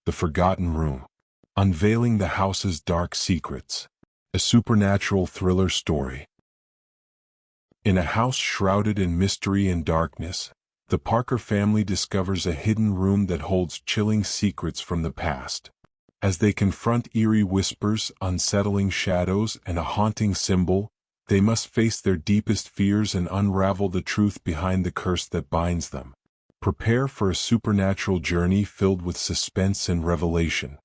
The Forgotten Room. Unveiling the house's dark secrets. A supernatural thriller story. In a house shrouded in mystery and darkness, the Parker family discovers a hidden room that holds chilling secrets from the past. As they confront eerie whispers, unsettling shadows, and a haunting symbol, they must face their deepest fears and unravel the truth behind the curse that binds them. Prepare for a supernatural journey filled with suspense and revelation.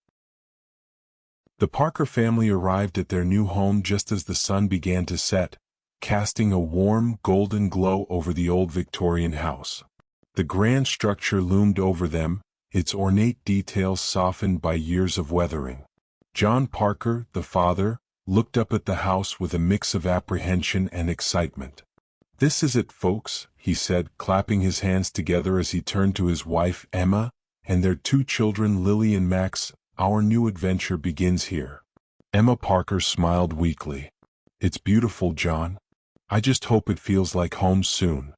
The Parker family arrived at their new home just as the sun began to set, casting a warm, golden glow over the old Victorian house. The grand structure loomed over them, its ornate details softened by years of weathering. John Parker, the father, looked up at the house with a mix of apprehension and excitement. "This is it, folks," he said, clapping his hands together as he turned to his wife, Emma, and their two children, Lily and Max. "Our new adventure begins here." Emma Parker smiled weakly. "It's beautiful, John. I just hope it feels like home soon."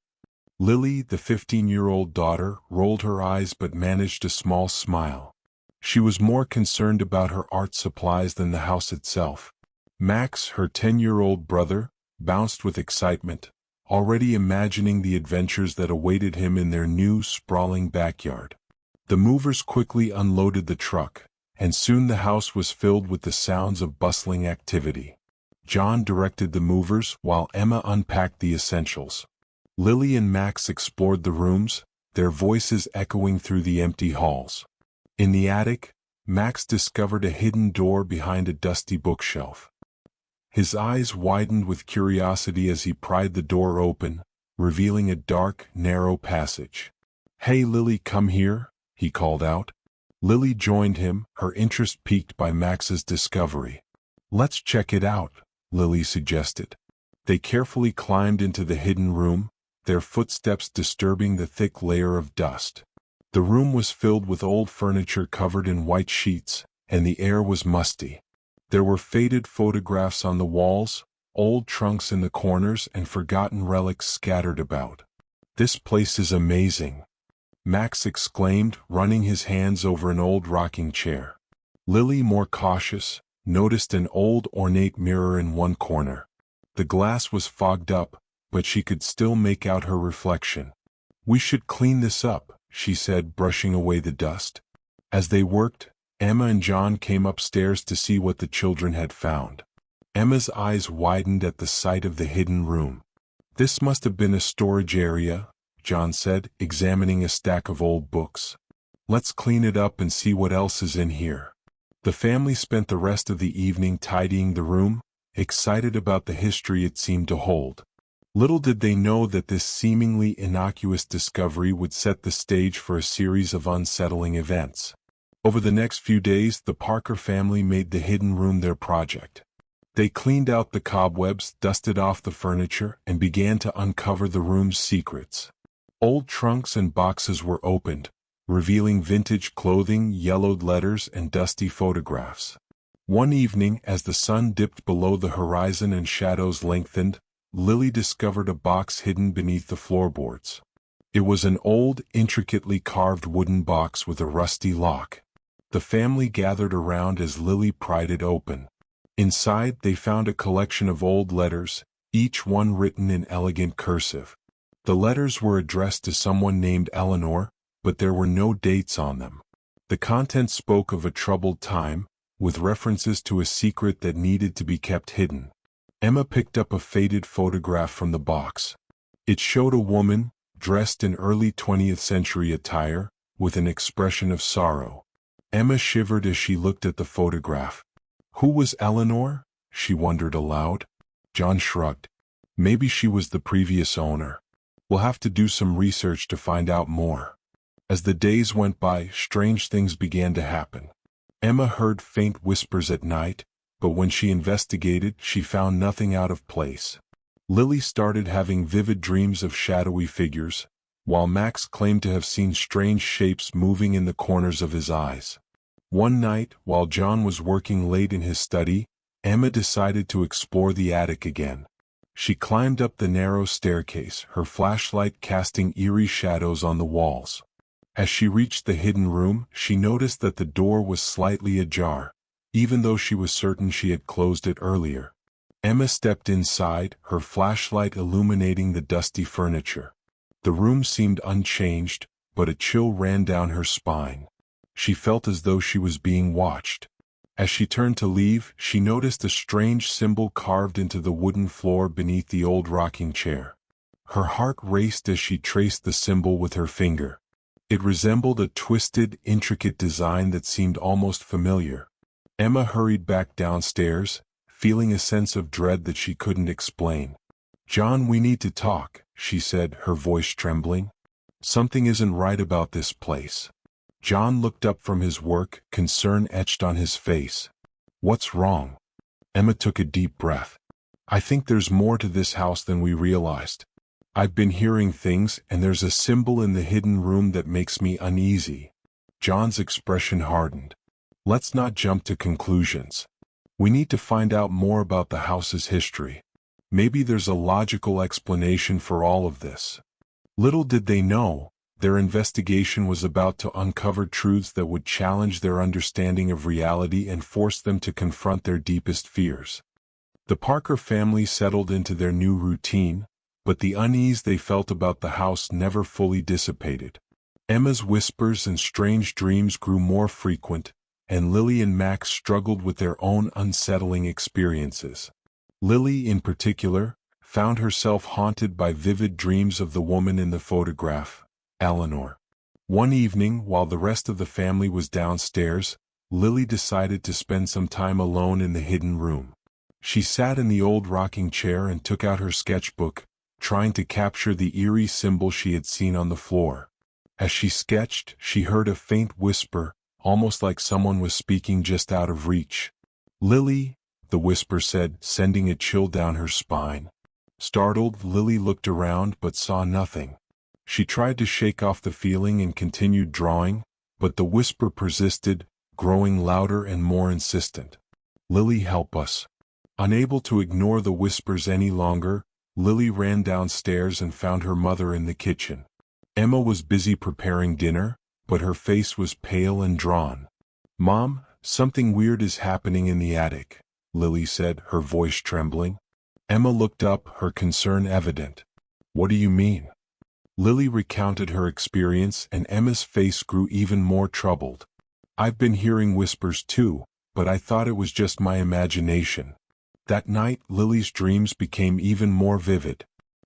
Lily, the 15-year-old daughter, rolled her eyes but managed a small smile. She was more concerned about her art supplies than the house itself. Max, her 10-year-old brother, bounced with excitement, already imagining the adventures that awaited him in their new, sprawling backyard. The movers quickly unloaded the truck, and soon the house was filled with the sounds of bustling activity. John directed the movers while Emma unpacked the essentials. Lily and Max explored the rooms, their voices echoing through the empty halls. In the attic, Max discovered a hidden door behind a dusty bookshelf. His eyes widened with curiosity as he pried the door open, revealing a dark, narrow passage. "Hey Lily, come here," he called out. Lily joined him, her interest piqued by Max's discovery. "Let's check it out," Lily suggested. They carefully climbed into the hidden room, their footsteps disturbing the thick layer of dust. The room was filled with old furniture covered in white sheets, and the air was musty. There were faded photographs on the walls, old trunks in the corners, and forgotten relics scattered about. "This place is amazing," Max exclaimed, running his hands over an old rocking chair. Lily, more cautious, noticed an old ornate mirror in one corner. The glass was fogged up, but she could still make out her reflection. "We should clean this up," she said, brushing away the dust. As they worked, Emma and John came upstairs to see what the children had found. Emma's eyes widened at the sight of the hidden room. "This must have been a storage area," John said, examining a stack of old books. "Let's clean it up and see what else is in here." The family spent the rest of the evening tidying the room, excited about the history it seemed to hold. Little did they know that this seemingly innocuous discovery would set the stage for a series of unsettling events. Over the next few days, the Parker family made the hidden room their project. They cleaned out the cobwebs, dusted off the furniture, and began to uncover the room's secrets. Old trunks and boxes were opened, revealing vintage clothing, yellowed letters, and dusty photographs. One evening, as the sun dipped below the horizon and shadows lengthened, Lily discovered a box hidden beneath the floorboards. It was an old, intricately carved wooden box with a rusty lock. The family gathered around as Lily pried it open. Inside, they found a collection of old letters, each one written in elegant cursive. The letters were addressed to someone named Eleanor, but there were no dates on them. The contents spoke of a troubled time, with references to a secret that needed to be kept hidden. Emma picked up a faded photograph from the box. It showed a woman, dressed in early 20th century attire, with an expression of sorrow. Emma shivered as she looked at the photograph. Who was Eleanor? She wondered aloud. John shrugged. Maybe she was the previous owner. We'll have to do some research to find out more. As the days went by, strange things began to happen. Emma heard faint whispers at night, but when she investigated, she found nothing out of place. Lily started having vivid dreams of shadowy figures, while Max claimed to have seen strange shapes moving in the corners of his eyes. One night, while John was working late in his study, Emma decided to explore the attic again. She climbed up the narrow staircase, her flashlight casting eerie shadows on the walls. As she reached the hidden room, she noticed that the door was slightly ajar, even though she was certain she had closed it earlier. Emma stepped inside, her flashlight illuminating the dusty furniture. The room seemed unchanged, but a chill ran down her spine. She felt as though she was being watched. As she turned to leave, she noticed a strange symbol carved into the wooden floor beneath the old rocking chair. Her heart raced as she traced the symbol with her finger. It resembled a twisted, intricate design that seemed almost familiar. Emma hurried back downstairs, feeling a sense of dread that she couldn't explain. "John, we need to talk," she said, her voice trembling. "Something isn't right about this place." John looked up from his work, concern etched on his face. "What's wrong?" Emma took a deep breath. "I think there's more to this house than we realized. I've been hearing things, and there's a symbol in the hidden room that makes me uneasy." John's expression hardened. "Let's not jump to conclusions. We need to find out more about the house's history. Maybe there's a logical explanation for all of this." Little did they know, their investigation was about to uncover truths that would challenge their understanding of reality and force them to confront their deepest fears. The Parker family settled into their new routine, but the unease they felt about the house never fully dissipated. Emma's whispers and strange dreams grew more frequent, and Lily and Max struggled with their own unsettling experiences. Lily, in particular, found herself haunted by vivid dreams of the woman in the photograph, Eleanor. One evening, while the rest of the family was downstairs, Lily decided to spend some time alone in the hidden room. She sat in the old rocking chair and took out her sketchbook, trying to capture the eerie symbol she had seen on the floor. As she sketched, she heard a faint whisper, almost like someone was speaking just out of reach. "Lily," the whisper said, sending a chill down her spine. Startled, Lily looked around but saw nothing. She tried to shake off the feeling and continued drawing, but the whisper persisted, growing louder and more insistent. "Lily, help us." Unable to ignore the whispers any longer, Lily ran downstairs and found her mother in the kitchen. Emma was busy preparing dinner, but her face was pale and drawn. "Mom, something weird is happening in the attic," Lily said, her voice trembling. Emma looked up, her concern evident. "What do you mean?" Lily recounted her experience, and Emma's face grew even more troubled. "I've been hearing whispers too, but I thought it was just my imagination." That night, Lily's dreams became even more vivid.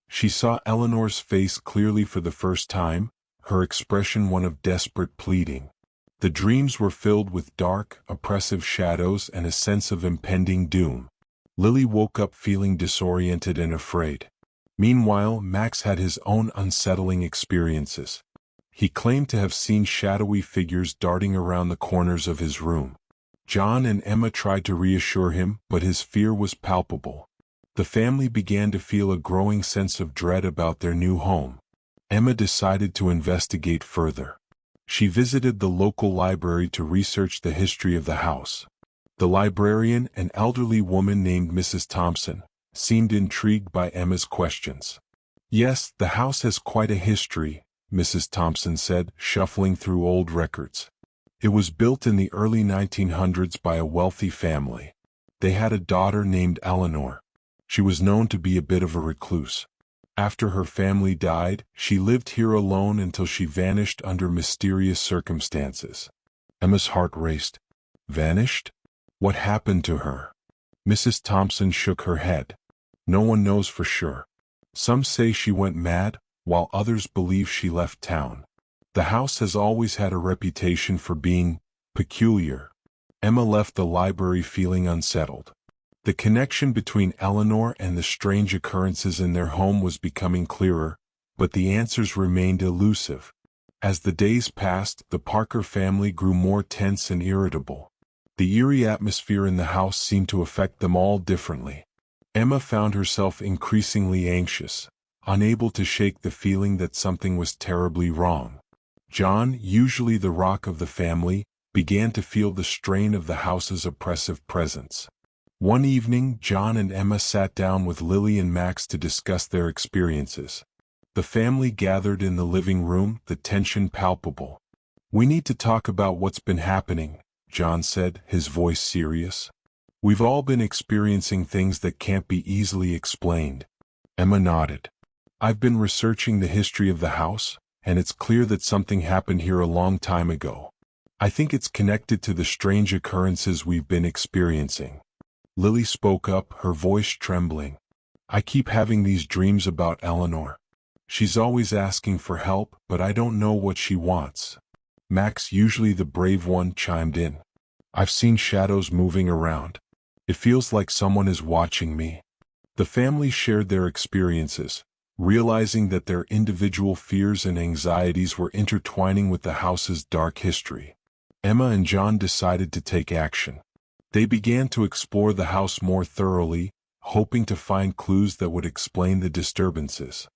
She saw Eleanor's face clearly for the first time, her expression one of desperate pleading. The dreams were filled with dark, oppressive shadows and a sense of impending doom. Lily woke up feeling disoriented and afraid. Meanwhile, Max had his own unsettling experiences. He claimed to have seen shadowy figures darting around the corners of his room. John and Emma tried to reassure him, but his fear was palpable. The family began to feel a growing sense of dread about their new home. Emma decided to investigate further. She visited the local library to research the history of the house. The librarian, an elderly woman named Mrs. Thompson, seemed intrigued by Emma's questions. "Yes, the house has quite a history," Mrs. Thompson said, shuffling through old records. "It was built in the early 1900s by a wealthy family. They had a daughter named Eleanor. She was known to be a bit of a recluse. After her family died, she lived here alone until she vanished under mysterious circumstances." Emma's heart raced. "Vanished? What happened to her?" Mrs. Thompson shook her head. "No one knows for sure. Some say she went mad, while others believe she left town. The house has always had a reputation for being peculiar." Emma left the library feeling unsettled. The connection between Eleanor and the strange occurrences in their home was becoming clearer, but the answers remained elusive. As the days passed, the Parker family grew more tense and irritable. The eerie atmosphere in the house seemed to affect them all differently. Emma found herself increasingly anxious, unable to shake the feeling that something was terribly wrong. John, usually the rock of the family, began to feel the strain of the house's oppressive presence. One evening, John and Emma sat down with Lily and Max to discuss their experiences. The family gathered in the living room, the tension palpable. "We need to talk about what's been happening," John said, his voice serious. "We've all been experiencing things that can't be easily explained." Emma nodded. "I've been researching the history of the house, and it's clear that something happened here a long time ago. I think it's connected to the strange occurrences we've been experiencing." Lily spoke up, her voice trembling. "I keep having these dreams about Eleanor. She's always asking for help, but I don't know what she wants." Max, usually the brave one, chimed in. "I've seen shadows moving around. It feels like someone is watching me." The family shared their experiences, realizing that their individual fears and anxieties were intertwining with the house's dark history. Emma and John decided to take action. They began to explore the house more thoroughly, hoping to find clues that would explain the disturbances.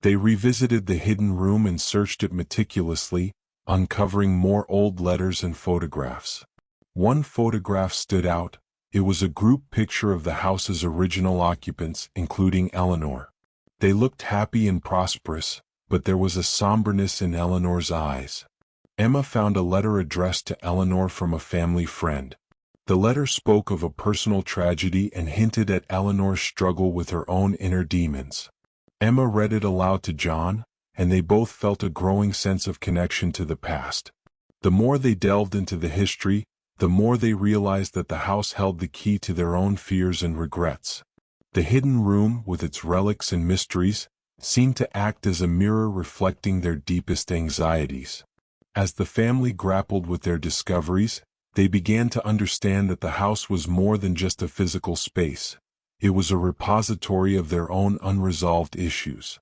They revisited the hidden room and searched it meticulously, uncovering more old letters and photographs. One photograph stood out. It was a group picture of the house's original occupants, including Eleanor. They looked happy and prosperous, but there was a somberness in Eleanor's eyes. Emma found a letter addressed to Eleanor from a family friend. The letter spoke of a personal tragedy and hinted at Eleanor's struggle with her own inner demons. Emma read it aloud to John, and they both felt a growing sense of connection to the past. The more they delved into the history, the more they realized that the house held the key to their own fears and regrets. The hidden room, with its relics and mysteries, seemed to act as a mirror reflecting their deepest anxieties. As the family grappled with their discoveries, they began to understand that the house was more than just a physical space. It was a repository of their own unresolved issues.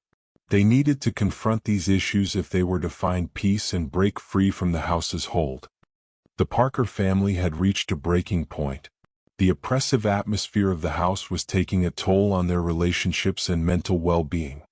They needed to confront these issues if they were to find peace and break free from the house's hold. The Parker family had reached a breaking point. The oppressive atmosphere of the house was taking a toll on their relationships and mental well-being.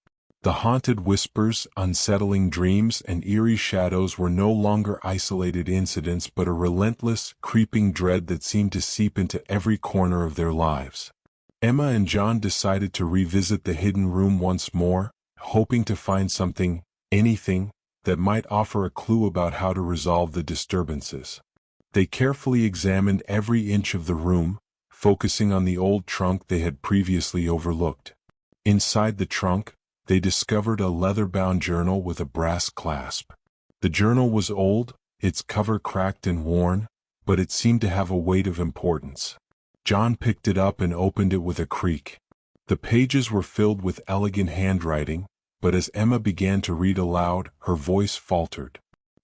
The haunted whispers, unsettling dreams, and eerie shadows were no longer isolated incidents but a relentless, creeping dread that seemed to seep into every corner of their lives. Emma and John decided to revisit the hidden room once more, hoping to find something, anything, that might offer a clue about how to resolve the disturbances. They carefully examined every inch of the room, focusing on the old trunk they had previously overlooked. Inside the trunk, they discovered a leather-bound journal with a brass clasp. The journal was old, its cover cracked and worn, but it seemed to have a weight of importance. John picked it up and opened it with a creak. The pages were filled with elegant handwriting, but as Emma began to read aloud, her voice faltered.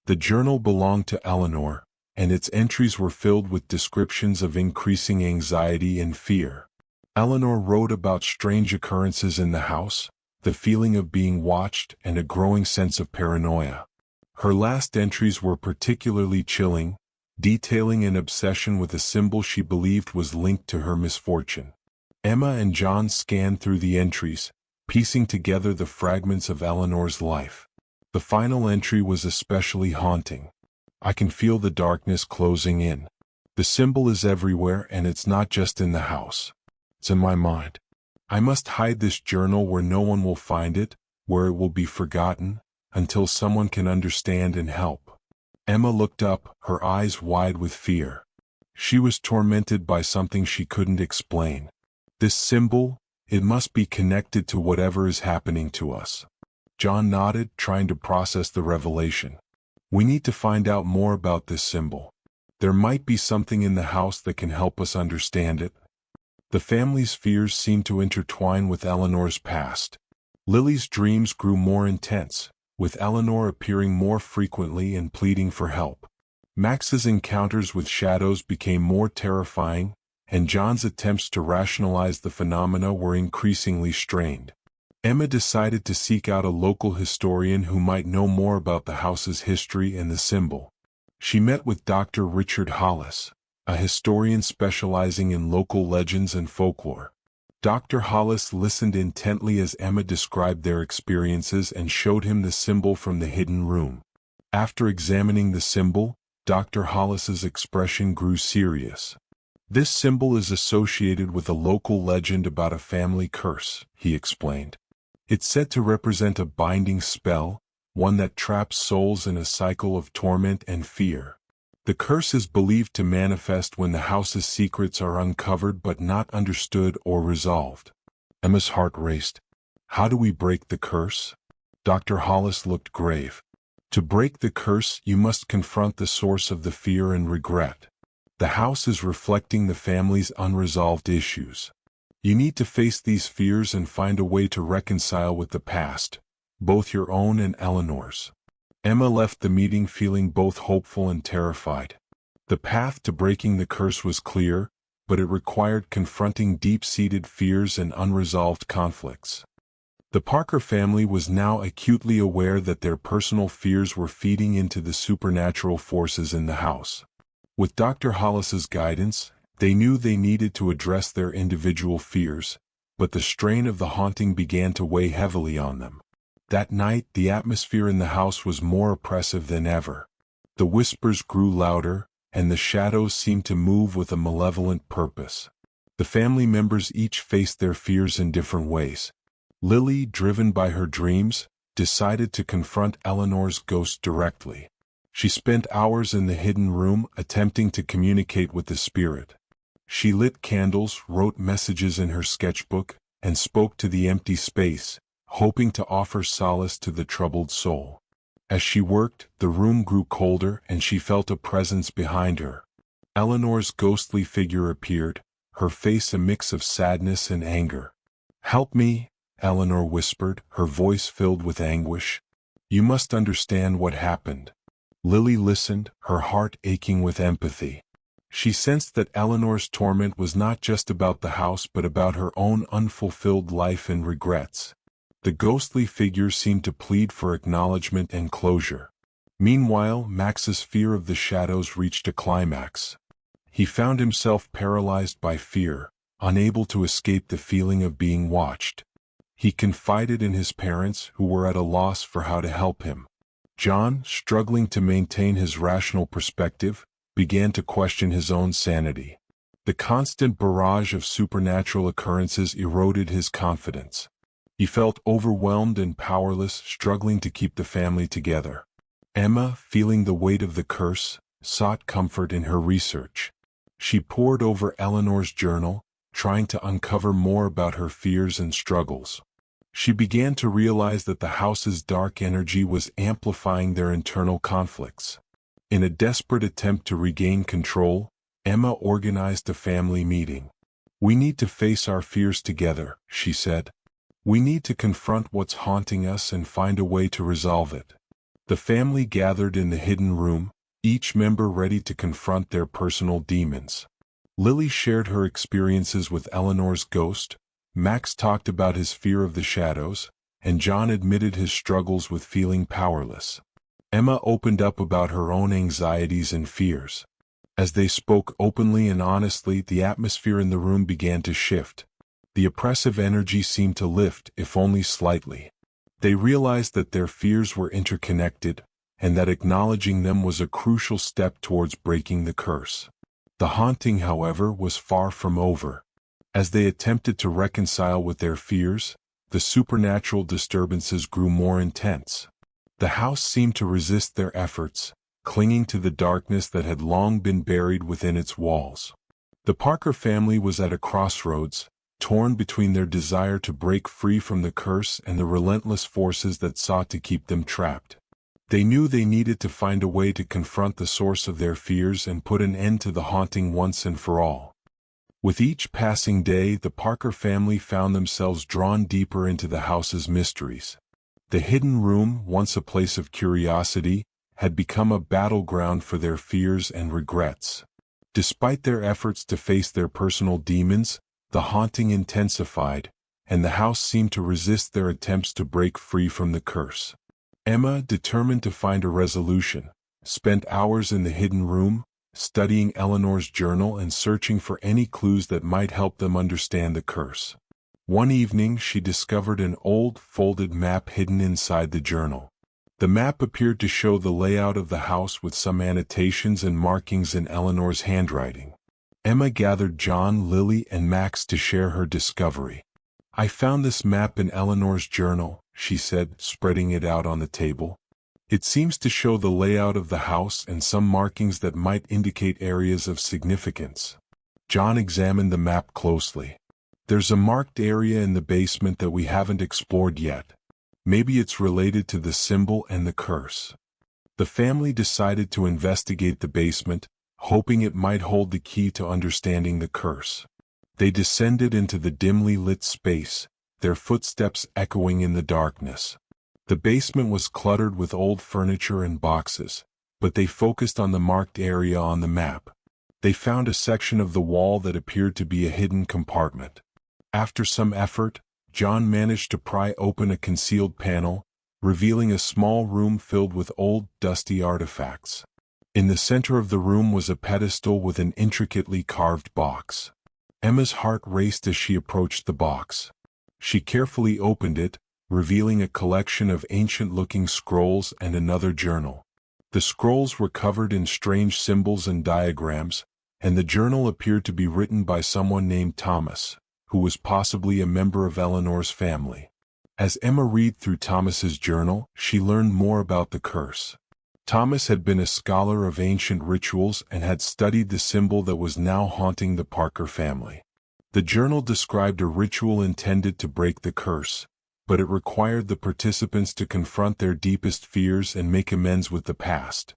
The journal belonged to Eleanor, and its entries were filled with descriptions of increasing anxiety and fear. Eleanor wrote about strange occurrences in the house, the feeling of being watched, and a growing sense of paranoia. Her last entries were particularly chilling, detailing an obsession with a symbol she believed was linked to her misfortune. Emma and John scanned through the entries, piecing together the fragments of Eleanor's life. The final entry was especially haunting. "I can feel the darkness closing in. The symbol is everywhere, and it's not just in the house. It's in my mind. I must hide this journal where no one will find it, where it will be forgotten, until someone can understand and help." Emma looked up, her eyes wide with fear. She was tormented by something she couldn't explain. "This symbol, it must be connected to whatever is happening to us." John nodded, trying to process the revelation. "We need to find out more about this symbol. There might be something in the house that can help us understand it." The family's fears seemed to intertwine with Eleanor's past. Lily's dreams grew more intense, with Eleanor appearing more frequently and pleading for help. Max's encounters with shadows became more terrifying, and John's attempts to rationalize the phenomena were increasingly strained. Emma decided to seek out a local historian who might know more about the house's history and the symbol. She met with Dr. Richard Hollis, a historian specializing in local legends and folklore. Dr. Hollis listened intently as Emma described their experiences and showed him the symbol from the hidden room. After examining the symbol, Dr. Hollis's expression grew serious. "This symbol is associated with a local legend about a family curse," he explained. "It's said to represent a binding spell, one that traps souls in a cycle of torment and fear. The curse is believed to manifest when the house's secrets are uncovered but not understood or resolved. Emma's heart raced. How do we break the curse? Dr. Hollis looked grave. To break the curse, you must confront the source of the fear and regret. The house is reflecting the family's unresolved issues. You need to face these fears and find a way to reconcile with the past, both your own and Eleanor's. Emma left the meeting feeling both hopeful and terrified. The path to breaking the curse was clear, but it required confronting deep-seated fears and unresolved conflicts. The Parker family was now acutely aware that their personal fears were feeding into the supernatural forces in the house. With Dr. Hollis's guidance, they knew they needed to address their individual fears, but the strain of the haunting began to weigh heavily on them. That night, the atmosphere in the house was more oppressive than ever. The whispers grew louder, and the shadows seemed to move with a malevolent purpose. The family members each faced their fears in different ways. Lily, driven by her dreams, decided to confront Eleanor's ghost directly. She spent hours in the hidden room attempting to communicate with the spirit. She lit candles, wrote messages in her sketchbook, and spoke to the empty space, hoping to offer solace to the troubled soul. As she worked, the room grew colder and she felt a presence behind her. Eleanor's ghostly figure appeared, her face a mix of sadness and anger. "Help me," Eleanor whispered, her voice filled with anguish. "You must understand what happened." Lily listened, her heart aching with empathy. She sensed that Eleanor's torment was not just about the house but about her own unfulfilled life and regrets. The ghostly figure seemed to plead for acknowledgement and closure. Meanwhile, Max's fear of the shadows reached a climax. He found himself paralyzed by fear, unable to escape the feeling of being watched. He confided in his parents, who were at a loss for how to help him. John, struggling to maintain his rational perspective, began to question his own sanity. The constant barrage of supernatural occurrences eroded his confidence. He felt overwhelmed and powerless, struggling to keep the family together. Emma, feeling the weight of the curse, sought comfort in her research. She pored over Eleanor's journal, trying to uncover more about her fears and struggles. She began to realize that the house's dark energy was amplifying their internal conflicts. In a desperate attempt to regain control, Emma organized a family meeting. "We need to face our fears together," she said. "We need to confront what's haunting us and find a way to resolve it." The family gathered in the hidden room, each member ready to confront their personal demons. Lily shared her experiences with Eleanor's ghost, Max talked about his fear of the shadows, and John admitted his struggles with feeling powerless. Emma opened up about her own anxieties and fears. As they spoke openly and honestly, the atmosphere in the room began to shift. The oppressive energy seemed to lift, if only slightly. They realized that their fears were interconnected, and that acknowledging them was a crucial step towards breaking the curse. The haunting, however, was far from over. As they attempted to reconcile with their fears, the supernatural disturbances grew more intense. The house seemed to resist their efforts, clinging to the darkness that had long been buried within its walls. The Parker family was at a crossroads, torn between their desire to break free from the curse and the relentless forces that sought to keep them trapped. They knew they needed to find a way to confront the source of their fears and put an end to the haunting once and for all. With each passing day, the Parker family found themselves drawn deeper into the house's mysteries. The hidden room, once a place of curiosity, had become a battleground for their fears and regrets. Despite their efforts to face their personal demons, the haunting intensified, and the house seemed to resist their attempts to break free from the curse. Emma, determined to find a resolution, spent hours in the hidden room, studying Eleanor's journal and searching for any clues that might help them understand the curse. One evening, she discovered an old, folded map hidden inside the journal. The map appeared to show the layout of the house with some annotations and markings in Eleanor's handwriting. Emma gathered John, Lily, and Max to share her discovery. "I found this map in Eleanor's journal," she said, spreading it out on the table. It seems to show the layout of the house and some markings that might indicate areas of significance. John examined the map closely. There's a marked area in the basement that we haven't explored yet. Maybe it's related to the symbol and the curse. The family decided to investigate the basement, hoping it might hold the key to understanding the curse. They descended into the dimly lit space, their footsteps echoing in the darkness. The basement was cluttered with old furniture and boxes, but they focused on the marked area on the map. They found a section of the wall that appeared to be a hidden compartment. After some effort, John managed to pry open a concealed panel, revealing a small room filled with old, dusty artifacts. In the center of the room was a pedestal with an intricately carved box. Emma's heart raced as she approached the box. She carefully opened it, revealing a collection of ancient-looking scrolls and another journal. The scrolls were covered in strange symbols and diagrams, and the journal appeared to be written by someone named Thomas, who was possibly a member of Eleanor's family. As Emma read through Thomas's journal, she learned more about the curse. Thomas had been a scholar of ancient rituals and had studied the symbol that was now haunting the Parker family. The journal described a ritual intended to break the curse, but it required the participants to confront their deepest fears and make amends with the past.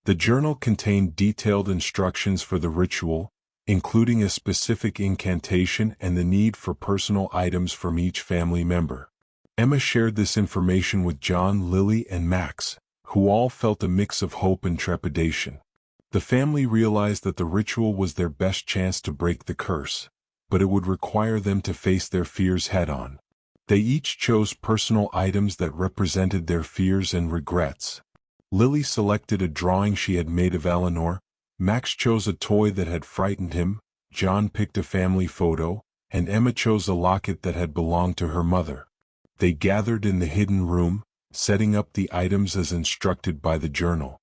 The journal contained detailed instructions for the ritual, including a specific incantation and the need for personal items from each family member. Emma shared this information with John, Lily, and Max, who all felt a mix of hope and trepidation. The family realized that the ritual was their best chance to break the curse, but it would require them to face their fears head-on. They each chose personal items that represented their fears and regrets. Lily selected a drawing she had made of Eleanor, Max chose a toy that had frightened him, John picked a family photo, and Emma chose a locket that had belonged to her mother. They gathered in the hidden room, setting up the items as instructed by the journal.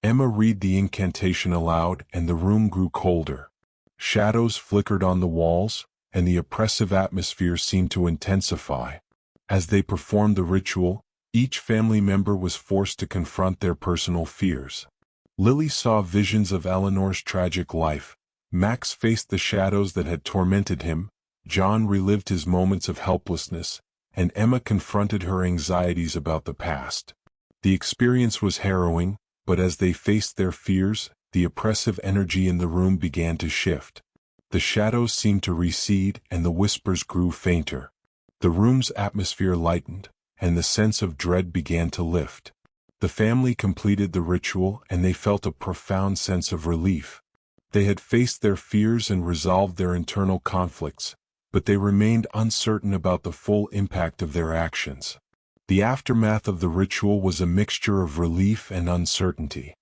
Emma read the incantation aloud and the room grew colder. Shadows flickered on the walls, and the oppressive atmosphere seemed to intensify. As they performed the ritual, each family member was forced to confront their personal fears. Lily saw visions of Eleanor's tragic life, Max faced the shadows that had tormented him, John relived his moments of helplessness, and Emma confronted her anxieties about the past. The experience was harrowing, but as they faced their fears, the oppressive energy in the room began to shift. The shadows seemed to recede and the whispers grew fainter. The room's atmosphere lightened, and the sense of dread began to lift. The family completed the ritual and they felt a profound sense of relief. They had faced their fears and resolved their internal conflicts, but they remained uncertain about the full impact of their actions. The aftermath of the ritual was a mixture of relief and uncertainty.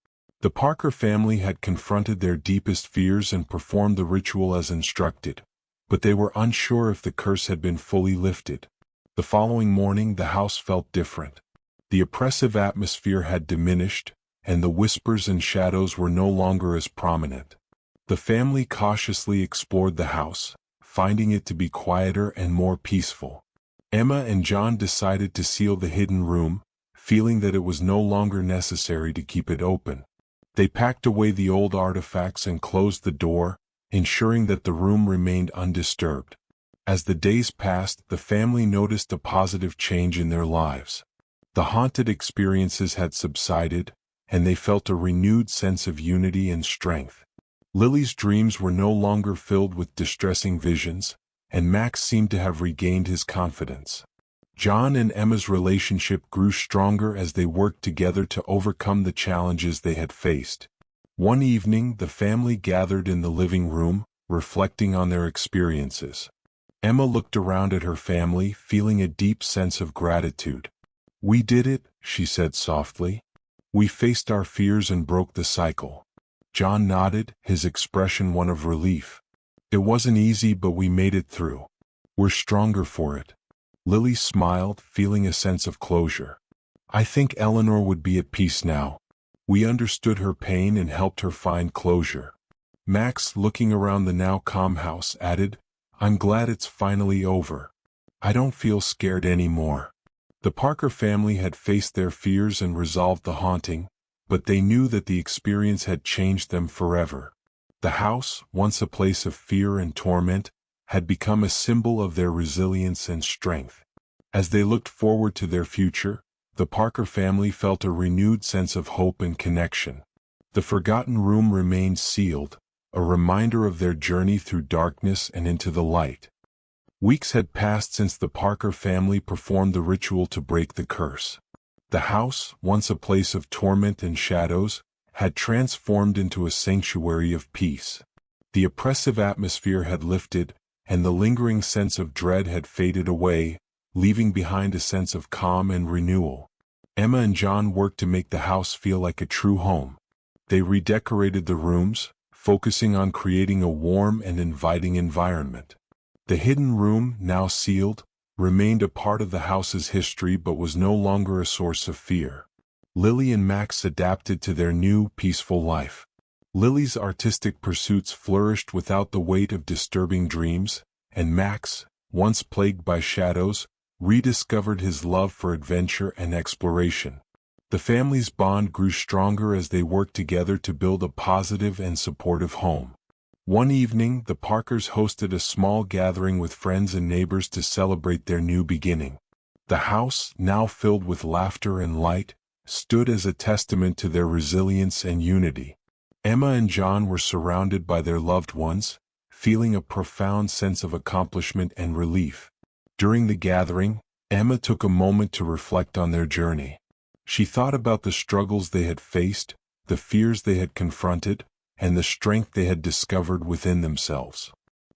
The Parker family had confronted their deepest fears and performed the ritual as instructed, but they were unsure if the curse had been fully lifted. The following morning the house felt different. The oppressive atmosphere had diminished, and the whispers and shadows were no longer as prominent. The family cautiously explored the house, finding it to be quieter and more peaceful. Emma and John decided to seal the hidden room, feeling that it was no longer necessary to keep it open. They packed away the old artifacts and closed the door, ensuring that the room remained undisturbed. As the days passed, the family noticed a positive change in their lives. The haunted experiences had subsided, and they felt a renewed sense of unity and strength. Lily's dreams were no longer filled with distressing visions, and Max seemed to have regained his confidence. John and Emma's relationship grew stronger as they worked together to overcome the challenges they had faced. One evening, the family gathered in the living room, reflecting on their experiences. Emma looked around at her family, feeling a deep sense of gratitude. "We did it," she said softly. "We faced our fears and broke the cycle." John nodded, his expression one of relief. "It wasn't easy, but we made it through. We're stronger for it." Lily smiled, feeling a sense of closure. "I think Eleanor would be at peace now. We understood her pain and helped her find closure." Max, looking around the now calm house, added, "I'm glad it's finally over. I don't feel scared anymore." The Parker family had faced their fears and resolved the haunting, but they knew that the experience had changed them forever. The house, once a place of fear and torment, had become a symbol of their resilience and strength. As they looked forward to their future, the Parker family felt a renewed sense of hope and connection. The forgotten room remained sealed, a reminder of their journey through darkness and into the light. Weeks had passed since the Parker family performed the ritual to break the curse. The house, once a place of torment and shadows, had transformed into a sanctuary of peace. The oppressive atmosphere had lifted, and the lingering sense of dread had faded away, leaving behind a sense of calm and renewal. Emma and John worked to make the house feel like a true home. They redecorated the rooms, focusing on creating a warm and inviting environment. The hidden room, now sealed, remained a part of the house's history but was no longer a source of fear. Lily and Max adapted to their new, peaceful life. Lily's artistic pursuits flourished without the weight of disturbing dreams, and Max, once plagued by shadows, rediscovered his love for adventure and exploration. The family's bond grew stronger as they worked together to build a positive and supportive home. One evening, the Parkers hosted a small gathering with friends and neighbors to celebrate their new beginning. The house, now filled with laughter and light, stood as a testament to their resilience and unity. Emma and John were surrounded by their loved ones, feeling a profound sense of accomplishment and relief. During the gathering, Emma took a moment to reflect on their journey. She thought about the struggles they had faced, the fears they had confronted, and the strength they had discovered within themselves.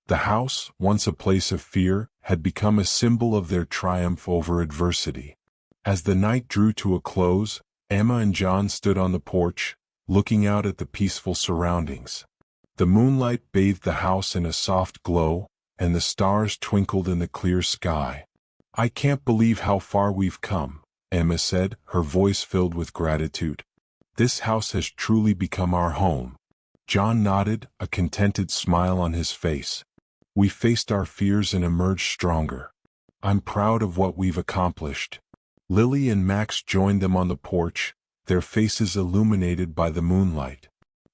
The house, once a place of fear, had become a symbol of their triumph over adversity. As the night drew to a close, Emma and John stood on the porch, looking out at the peaceful surroundings. The moonlight bathed the house in a soft glow, and the stars twinkled in the clear sky. "I can't believe how far we've come," Emma said, her voice filled with gratitude. "This house has truly become our home." John nodded, a contented smile on his face. "We faced our fears and emerged stronger. I'm proud of what we've accomplished." Lily and Max joined them on the porch, their faces illuminated by the moonlight.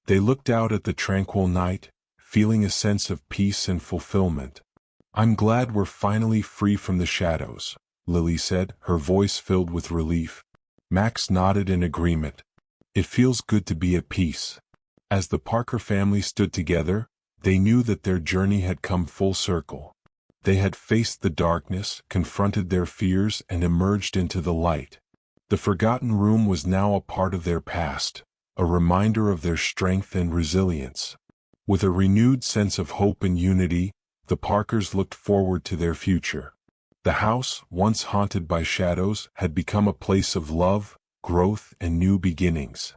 They looked out at the tranquil night, feeling a sense of peace and fulfillment. "I'm glad we're finally free from the shadows," Lily said, her voice filled with relief. Max nodded in agreement. "It feels good to be at peace." As the Parker family stood together, they knew that their journey had come full circle. They had faced the darkness, confronted their fears, and emerged into the light. The forgotten room was now a part of their past, a reminder of their strength and resilience. With a renewed sense of hope and unity, the Parkers looked forward to their future. The house, once haunted by shadows, had become a place of love, growth, and new beginnings.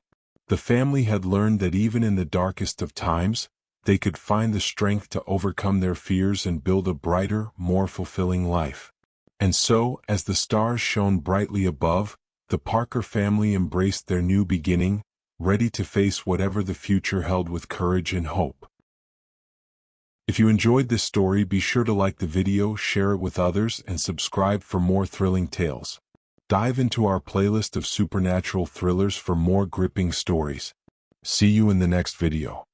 The family had learned that even in the darkest of times, they could find the strength to overcome their fears and build a brighter, more fulfilling life. And so, as the stars shone brightly above, the Parker family embraced their new beginning, ready to face whatever the future held with courage and hope. If you enjoyed this story, be sure to like the video, share it with others, and subscribe for more thrilling tales. Dive into our playlist of supernatural thrillers for more gripping stories. See you in the next video.